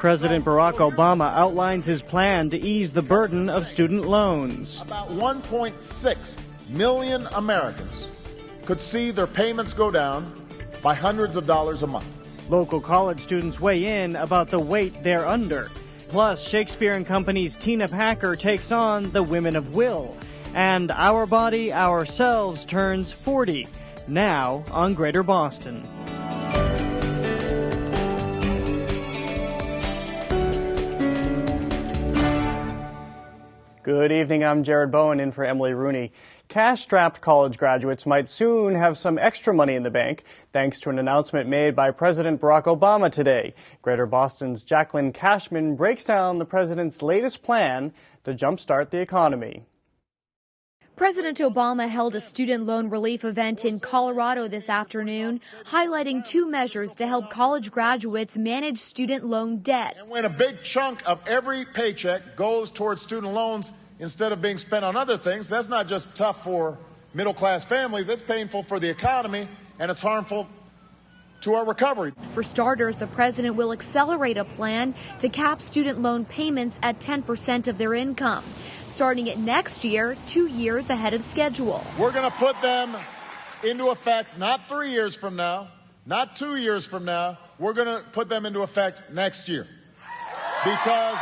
President Barack Obama outlines his plan to ease the burden of student loans. About 1.6 million Americans could see their payments go down by hundreds of dollars a month. Local college students weigh in about the weight they're under. Plus, Shakespeare and Company's Tina Packer takes on the Women of Will. And Our Body, Ourselves turns 40, now on Greater Boston. Good evening, I'm Jared Bowen in for Emily Rooney. Cash-strapped college graduates might soon have some extra money in the bank, thanks to an announcement made by President Barack Obama today. Greater Boston's Jaclyn Cashman breaks down the president's latest plan to jumpstart the economy. President Obama held a student loan relief event in Colorado this afternoon, highlighting two measures to help college graduates manage student loan debt. And when a big chunk of every paycheck goes towards student loans instead of being spent on other things, that's not just tough for middle-class families, it's painful for the economy, and it's harmful to our recovery. For starters, the president will accelerate a plan to cap student loan payments at 10% of their income, starting it next year, 2 years ahead of schedule. We're going to put them into effect not 3 years from now, not 2 years from now. We're going to put them into effect next year because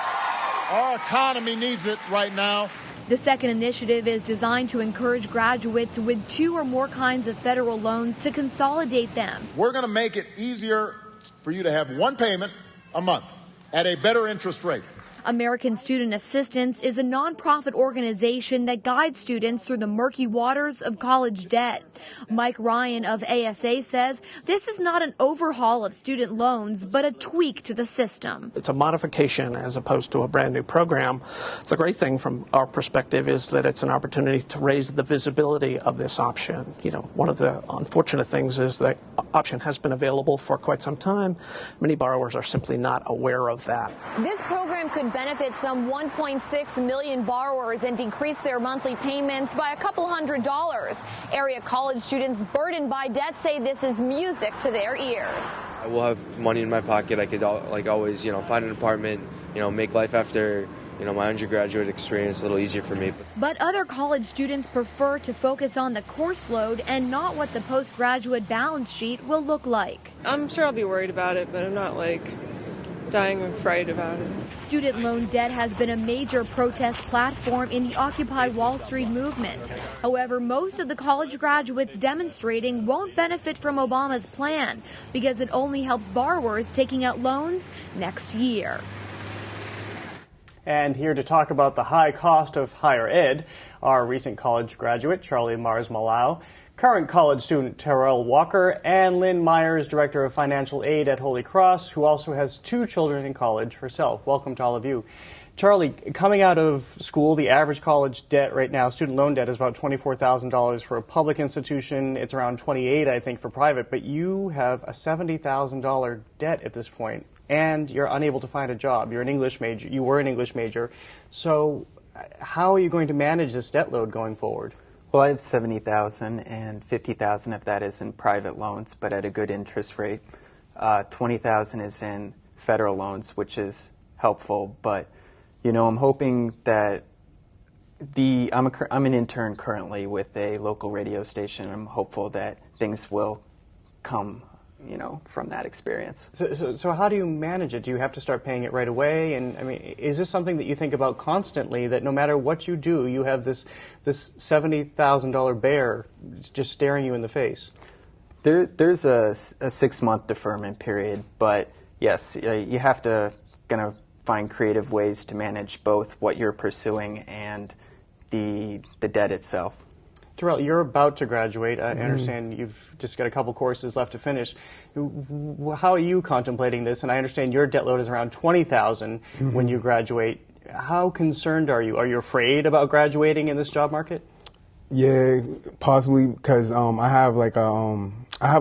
our economy needs it right now. The second initiative is designed to encourage graduates with two or more kinds of federal loans to consolidate them. We're going to make it easier for you to have one payment a month at a better interest rate. American Student Assistance is a nonprofit organization that guides students through the murky waters of college debt. Mike Ryan of ASA says this is not an overhaul of student loans, but a tweak to the system. It's a modification as opposed to a brand new program. The great thing from our perspective is that it's an opportunity to raise the visibility of this option. You know, one of the unfortunate things is that option has been available for quite some time. Many borrowers are simply not aware of that. This program could benefit some 1.6 million borrowers and decrease their monthly payments by a couple $100s. Area college students burdened by debt say this is music to their ears. I will have money in my pocket. I could always, find an apartment, make life after, my undergraduate experience a little easier for me. But other college students prefer to focus on the course load and not what the postgraduate balance sheet will look like. I'm sure I'll be worried about it, but I'm not dying of fright about it. Student loan debt has been a major protest platform in the Occupy Wall Street movement. However, most of the college graduates demonstrating won't benefit from Obama's plan because it only helps borrowers taking out loans next year. And here to talk about the high cost of higher ed, our recent college graduate, Charlie Mars-Malau, current college student Terrell Walker, and Lynn Myers, Director of Financial Aid at Holy Cross, who also has 2 children in college herself. Welcome to all of you. Charlie, coming out of school, the average college debt right now, student loan debt, is about $24,000 for a public institution. It's around $28,000, I think, for private. But you have a $70,000 debt at this point, and you're unable to find a job. You're an English major. You were an English major. So how are you going to manage this debt load going forward? Well, I have $70,000, and $50,000 of that is in private loans, but at a good interest rate. $20,000 is in federal loans, which is helpful. But, I'm hoping that I'm an intern currently with a local radio station. I'm hopeful that things will come, from that experience. So how do you manage it? Do you have to start paying it right away? And is this something that you think about constantly, that no matter what you do, you have this $70,000 bear just staring you in the face? There's a 6-month deferment period, but yes, you have to kind of find creative ways to manage both what you're pursuing and the debt itself. Terrell, you're about to graduate. I understand you've just got a couple courses left to finish. How are you contemplating this? And I understand your debt load is around $20,000 when you graduate. How concerned are you? Are you afraid about graduating in this job market? Yeah, possibly, because I have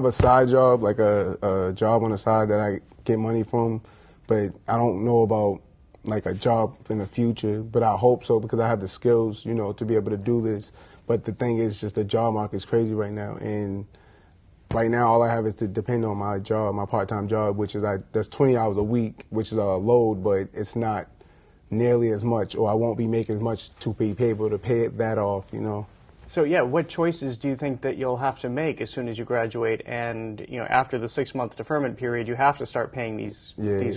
a side job, like a job on the side that I get money from, but I don't know about like a job in the future. But I hope so, because I have the skills, to be able to do this. But the thing is, just the job market is crazy right now, and right now all I have is to depend on my job, my part-time job, which is that's 20 hours a week, which is a load, but it's not nearly as much, or I won't be making as much to be able to pay that off, you know. So yeah, what choices do you think that you'll have to make as soon as you graduate, and after the 6-month deferment period, you have to start paying these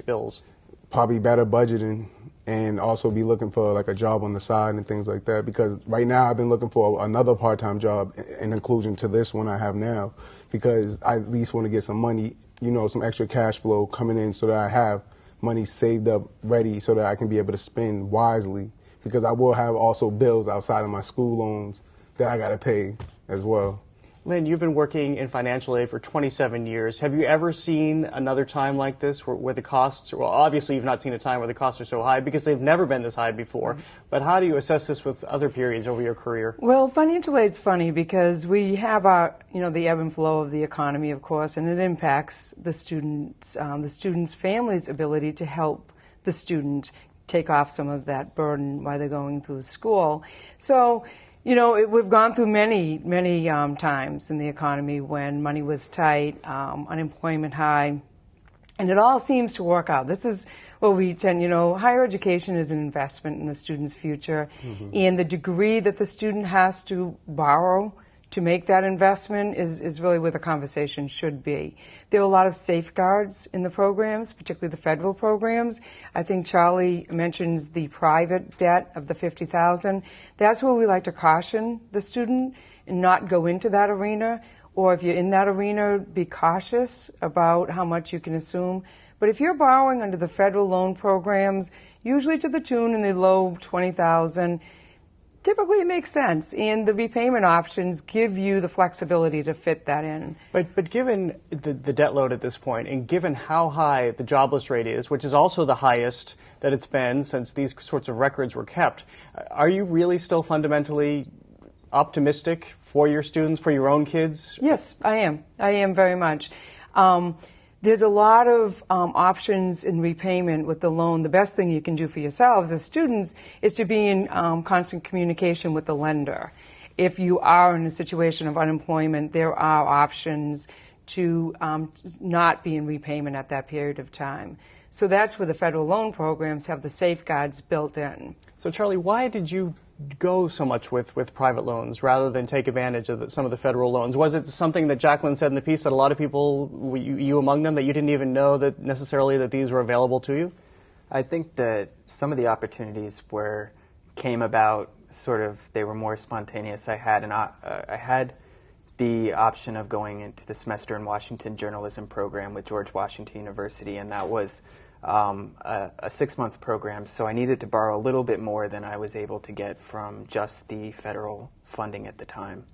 bills? Probably better budgeting, and also be looking for like a job on the side and things like that, because right now I've been looking for another part-time job in inclusion to this one I have now, because I at least want to get some money, some extra cash flow coming in so that I have money saved up ready so that I can be able to spend wisely, because I will have also bills outside of my school loans that I got to pay as well. Lynn, you've been working in financial aid for 27 years. Have you ever seen another time like this where the costs, well, obviously you've not seen a time where the costs are so high because they've never been this high before, but how do you assess this with other periods over your career? Well, financial aid's funny because we have our, the ebb and flow of the economy, of course, and it impacts the student's family's ability to help the student take off some of that burden while they're going through school. So, we've gone through many times in the economy when money was tight, unemployment high, and it all seems to work out. This is what we tend, higher education is an investment in the student's future, and the degree that the student has to borrow to make that investment is really where the conversation should be. There are a lot of safeguards in the programs, particularly the federal programs. I think Charlie mentions the private debt of the $50,000. That's where we like to caution the student and not go into that arena. Or if you're in that arena, be cautious about how much you can assume. But if you're borrowing under the federal loan programs, usually to the tune in the low $20,000, typically it makes sense, and the repayment options give you the flexibility to fit that in. But given the debt load at this point, and given how high the jobless rate is, which is also the highest that it's been since these sorts of records were kept, are you really still fundamentally optimistic for your students, for your own kids? Yes, I am. I am very much. There's a lot of options in repayment with the loan. The best thing you can do for yourselves as students is to be in constant communication with the lender. If you are in a situation of unemployment, there are options to not be in repayment at that period of time. So that's where the federal loan programs have the safeguards built in. So Charlie, why did you go so much with private loans rather than take advantage of some of the federal loans? Was it something that Jaclyn said in the piece that a lot of people, you among them, that you didn't even know that necessarily that these were available to you? I think that some of the opportunities came about they were more spontaneous. I had the option of going into the semester in Washington journalism program with George Washington University, and that was a 6-month program, so I needed to borrow a little bit more than I was able to get from just the federal funding at the time.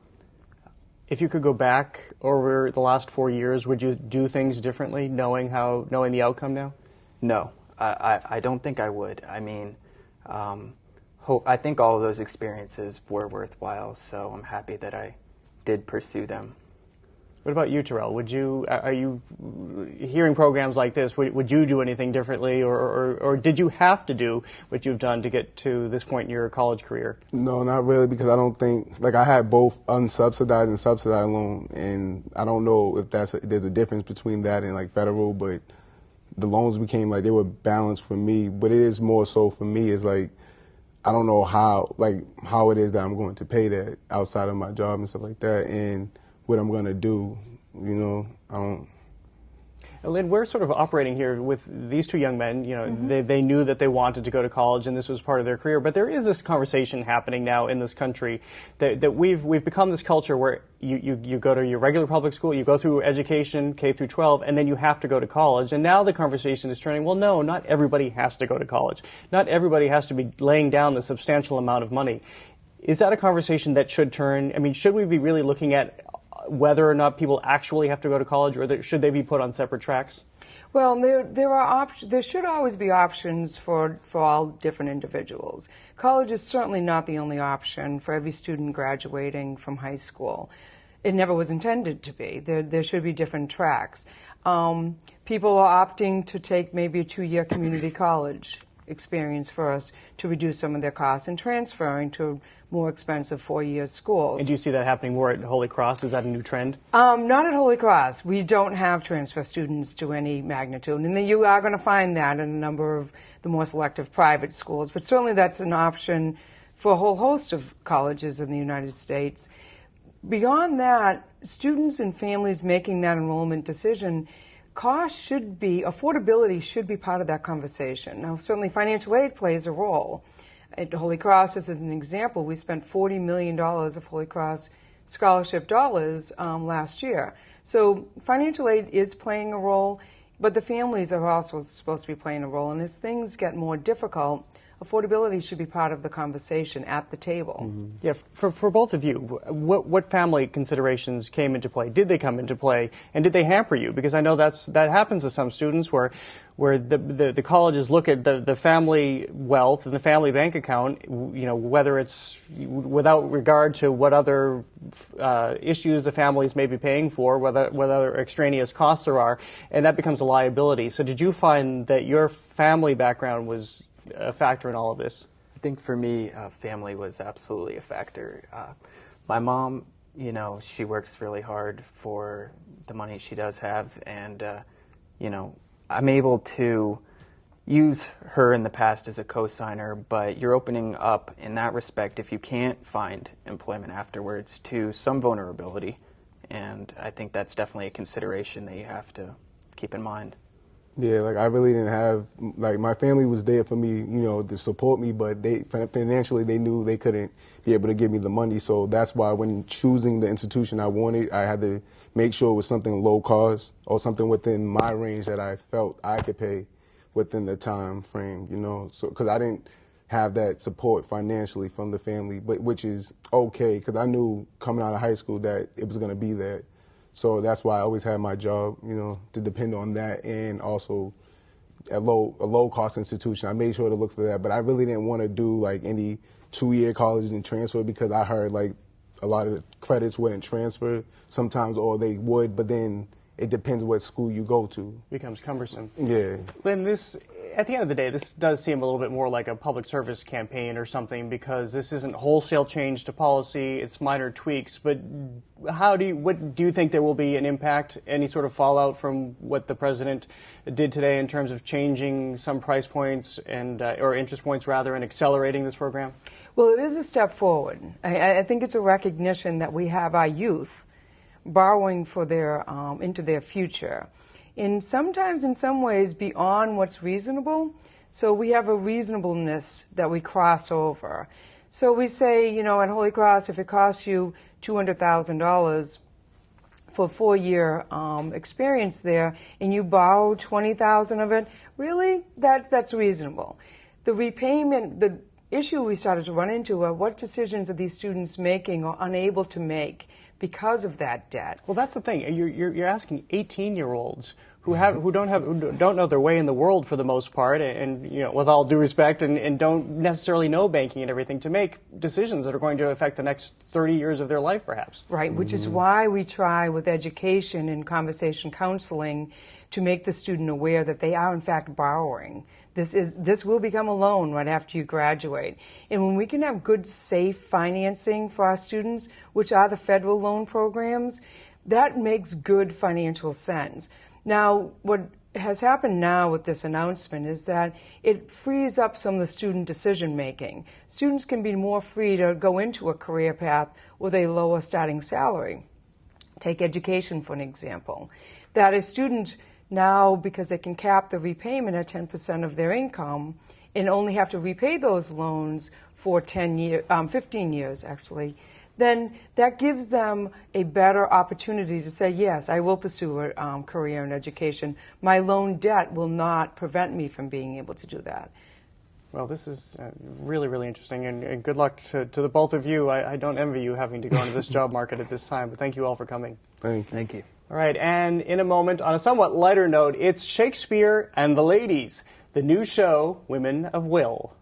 If you could go back over the last 4 years, would you do things differently, knowing the outcome now? No, I don't think I would. I mean, I think all of those experiences were worthwhile, so I'm happy that I did pursue them. What about you, Terrell? Are you hearing programs like this? Would you do anything differently, or did you have to do what you've done to get to this point in your college career? No, not really, because I don't think I had both unsubsidized and subsidized loan, and I don't know if there's a difference between that and federal, but the loans became they were balanced for me. But it is more so for me is I don't know how it is that I'm going to pay that outside of my job and stuff like that, and what I'm going to do, I don't. Lynn, we're sort of operating here with these two young men. They knew that they wanted to go to college and this was part of their career. But there is this conversation happening now in this country that we've become this culture where you go to your regular public school, you go through education, K through 12, and then you have to go to college. And now the conversation is turning, well, no, not everybody has to go to college. Not everybody has to be laying down the substantial amount of money. Is that a conversation that should turn? I mean, should we be really looking at whether or not people actually have to go to college, or should they be put on separate tracks? Well, there should always be options for all different individuals. College is certainly not the only option for every student graduating from high school. It never was intended to be. There should be different tracks. People are opting to take maybe a 2-year community college experience first to reduce some of their costs and transferring to more expensive 4-year schools. And do you see that happening more at Holy Cross? Is that a new trend? Not at Holy Cross. We don't have transfer students to any magnitude. And then you are going to find that in a number of the more selective private schools. But certainly that's an option for a whole host of colleges in the United States. Beyond that, students and families making that enrollment decision, affordability should be part of that conversation. Now, certainly financial aid plays a role. At Holy Cross, just as an example, we spent $40 million of Holy Cross scholarship dollars last year. So financial aid is playing a role, but the families are also supposed to be playing a role. And as things get more difficult, affordability should be part of the conversation at the table. Mm-hmm. Yeah, for both of you, what family considerations came into play? Did they come into play, and did they hamper you? Because I know that happens to some students where the colleges look at the family wealth and the family bank account, whether it's without regard to what other issues the families may be paying for, what other extraneous costs there are, and that becomes a liability. So did you find that your family background was a factor in all of this? I think for me, family was absolutely a factor. My mom, she works really hard for the money she does have, and, I'm able to use her in the past as a co-signer, but you're opening up in that respect, if you can't find employment afterwards, to some vulnerability, and I think that's definitely a consideration that you have to keep in mind. Yeah, I really didn't have, my family was there for me, to support me, but financially they knew they couldn't be able to give me the money. So that's why when choosing the institution I wanted, I had to make sure it was something low cost or something within my range that I felt I could pay within the time frame, so because I didn't have that support financially from the family, but which is okay, because I knew coming out of high school that it was going to be that. So that's why I always had my job, to depend on that, and also a low cost institution. I made sure to look for that, but I really didn't want to do any 2-year colleges and transfer, because I heard a lot of the credits wouldn't transfer sometimes, or they would, but then it depends what school you go to. Becomes cumbersome. Yeah. Lynn, at the end of the day, this does seem a little bit more like a public service campaign or something, because this isn't wholesale change to policy, it's minor tweaks. But what do you think there will be an impact, any sort of fallout from what the president did today in terms of changing some price points or interest points rather, and accelerating this program? Well, it is a step forward. I think it's a recognition that we have our youth borrowing for into their future. And sometimes, in some ways, beyond what's reasonable. So we have a reasonableness that we cross over. So we say, at Holy Cross, if it costs you $200,000 for a 4-year experience there, and you borrow $20,000 of it, really, that's reasonable. The repayment, the issue we started to run into are what decisions are these students making or unable to make because of that debt. Well, that's the thing. You're asking 18-year-olds who don't know their way in the world for the most part, and with all due respect, and don't necessarily know banking and everything, to make decisions that are going to affect the next 30 years of their life, perhaps. Right, which is why we try with education and conversation counseling to make the student aware that they are in fact borrowing. This will become a loan right after you graduate. And when we can have good, safe financing for our students, which are the federal loan programs, that makes good financial sense. Now, what has happened now with this announcement is that it frees up some of the student decision making. Students can be more free to go into a career path with a lower starting salary. Take education, for an example. That a student now, because they can cap the repayment at 10% of their income and only have to repay those loans for 15 years actually, then that gives them a better opportunity to say, yes, I will pursue a career in education. My loan debt will not prevent me from being able to do that. Well, this is really, really interesting, and good luck to the both of you. I don't envy you having to go into this job market at this time, but thank you all for coming. Thank you. All right, and in a moment, on a somewhat lighter note, it's Shakespeare and the Ladies, the new show, Women of Will.